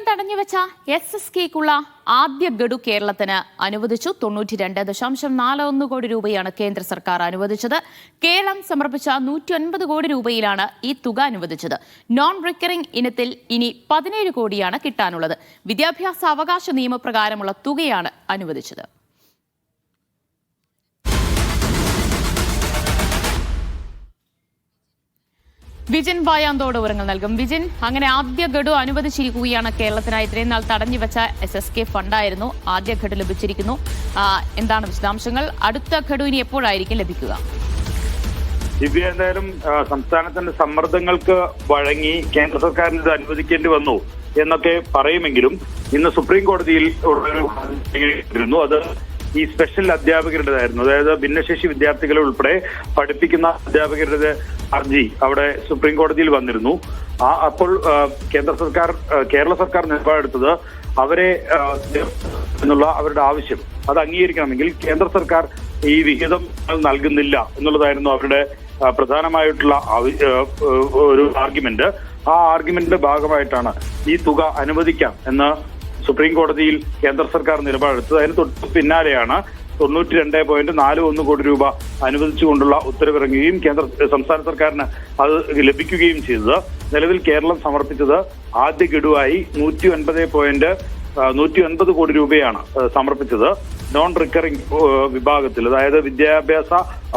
തടഞ്ഞുവെച്ച SSKക്കുള്ള ആദ്യ ഗഡു കേരളത്തിന് അനുവദിച്ചു. 92.41 കോടി രൂപയാണ് കേന്ദ്ര സർക്കാർ അനുവദിച്ചത്. കേരളം സമർപ്പിച്ച 109 കോടി രൂപയിലാണ് ഈ തുക അനുവദിച്ചത്. നോൺ റിക്കറിംഗ് ഇനത്തിൽ ഇനി 17 കോടിയാണ് കിട്ടാനുള്ളത്. വിദ്യാഭ്യാസ അവകാശ നിയമപ്രകാരമുള്ള തുകയാണ് അനുവദിച്ചത്. വിജിൻ വായാന്തോട് വിവരങ്ങൾ നൽകും. വിജിൻ, അങ്ങനെ ആദ്യ ഗഡു അനുവദിച്ചിരിക്കുകയാണ് കേരളത്തിനായി. ഇത്രയും നാൾ തടഞ്ഞുവെച്ച SSK ഫണ്ടായിരുന്നു. ആദ്യ ഗഡു ലഭിച്ചിരിക്കുന്നു. എന്താണ് വിശദാംശങ്ങൾ? അടുത്ത ഗഡു ഇനി എപ്പോഴായിരിക്കും ലഭിക്കുക? ദിവ്യ, എന്തായാലും സംസ്ഥാനത്തിന്റെ സമ്മർദ്ദങ്ങൾക്ക് വഴങ്ങി കേന്ദ്ര സർക്കാരിന് ഇത് അനുവദിക്കേണ്ടി വന്നു എന്നൊക്കെ പറയുമെങ്കിലും ഇന്ന് സുപ്രീം കോടതിയിൽ ഉള്ളൊരു അത് ഈ സ്പെഷ്യൽ അധ്യാപകരുടേതായിരുന്നു. അതായത് ഭിന്നശേഷി വിദ്യാർത്ഥികളെ ഉൾപ്പെടെ പഠിപ്പിക്കുന്ന അധ്യാപകരുടെ ഹർജി അവിടെ സുപ്രീം കോടതിയിൽ വന്നിരുന്നു. അപ്പോൾ കേരള സർക്കാർ നിലപാടെടുത്തത് അവരെ എന്നുള്ള അവരുടെ ആവശ്യം അത് അംഗീകരിക്കണമെങ്കിൽ കേന്ദ്ര സർക്കാർ ഈ വിഹിതം നൽകുന്നില്ല എന്നുള്ളതായിരുന്നു അവരുടെ പ്രധാനമായിട്ടുള്ള ഒരു ആർഗ്യുമെന്റ്. ആ ആർഗ്യുമെന്റിന്റെ ഭാഗമായിട്ടാണ് ഈ തുക അനുവദിക്കാം എന്ന് സുപ്രീം കോടതിയിൽ കേന്ദ്ര സർക്കാർ നിലപാടെടുത്തത്. അതിന് തൊട്ട് പിന്നാലെയാണ് 92.41 കോടി രൂപ അനുവദിച്ചുകൊണ്ടുള്ള ഉത്തരവിറങ്ങുകയും സംസ്ഥാന സർക്കാരിന് അത് ലഭിക്കുകയും ചെയ്തത്. നിലവിൽ കേരളം സമർപ്പിച്ചത് ആദ്യ ഗഡുവായി 109 കോടി രൂപയാണ് സമർപ്പിച്ചത്. നോൺ റിക്കറിംഗ് വിഭാഗത്തിൽ, അതായത് വിദ്യാഭ്യാസ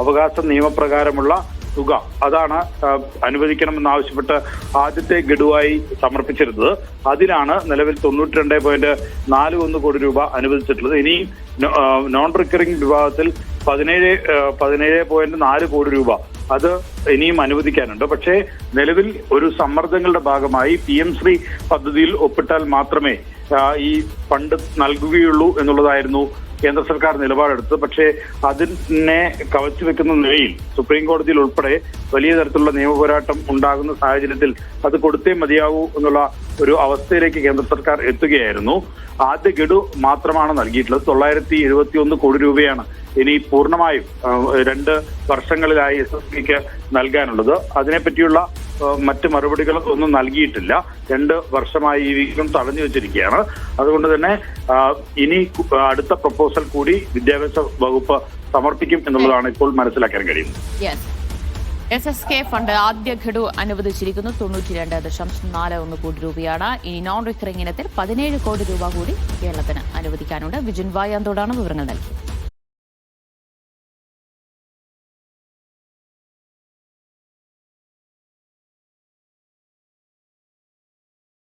അവകാശ നിയമപ്രകാരമുള്ള തുക അതാണ് അനുവദിക്കണമെന്നാവശ്യപ്പെട്ട് ആദ്യത്തെ ഗഡുവായി സമർപ്പിച്ചിരുന്നത്. അതിലാണ് നിലവിൽ 92.41 കോടി രൂപ അനുവദിച്ചിട്ടുള്ളത്. ഇനി നോൺ റിക്കറിംഗ് വിഭാഗത്തിൽ 17.4 കോടി രൂപ അത് ഇനിയും അനുവദിക്കാനുണ്ട്. പക്ഷേ നിലവിൽ ഒരു സമ്മർദ്ദങ്ങളുടെ ഭാഗമായി PM ശ്രീ പദ്ധതിയിൽ ഒപ്പിട്ടാൽ മാത്രമേ ഈ ഫണ്ട് നൽകുകയുള്ളൂ എന്നുള്ളതായിരുന്നു കേന്ദ്ര സർക്കാർ നിലപാടെടുത്തത്. പക്ഷേ അതിനെ കവച്ചു വെക്കുന്ന നിലയിൽ സുപ്രീം കോടതിയിൽ ഉൾപ്പെടെ വലിയ തരത്തിലുള്ള നിയമപോരാട്ടം ഉണ്ടാകുന്ന സാഹചര്യത്തിൽ അത് കൊടുത്തേ മതിയാവൂ എന്നുള്ള ഒരു അവസ്ഥയിലേക്ക് കേന്ദ്ര സർക്കാർ എത്തുകയായിരുന്നു. ആദ്യ ഗഡു മാത്രമാണ് നൽകിയിട്ടുള്ളത്. 971 കോടി രൂപയാണ് ഇനി പൂർണ്ണമായും 2 വർഷങ്ങളിലായി SSKക്ക് നൽകാനുള്ളത്. അതിനെപ്പറ്റിയുള്ള മറ്റ് മറുപടികളൊന്നും നൽകിയിട്ടില്ല. 2 വർഷമായി ഈ വിഹിതം തടഞ്ഞു വെച്ചിരിക്കുകയാണ്. അതുകൊണ്ട് തന്നെ ഇനി അടുത്ത പ്രപ്പോസൽ കൂടി വിദ്യാഭ്യാസ വകുപ്പ് സമർപ്പിക്കും എന്നുള്ളതാണ് ഇപ്പോൾ മനസ്സിലാക്കാൻ കഴിയുന്നത്. SSK ഫണ്ട് ആദ്യ ഗഡു അനുവദിച്ചിരിക്കുന്നു. 92.41 കോടി രൂപയാണ്. ഇനി നോൺ റിക്കറിംഗ് ഇനത്തിൽ 17 കോടി രൂപ കൂടി കേരളത്തിന് അനുവദിക്കാനുണ്ട്. വിജിൻ വായാന്തോടാണ് വിവരങ്ങൾ നൽകിയത്.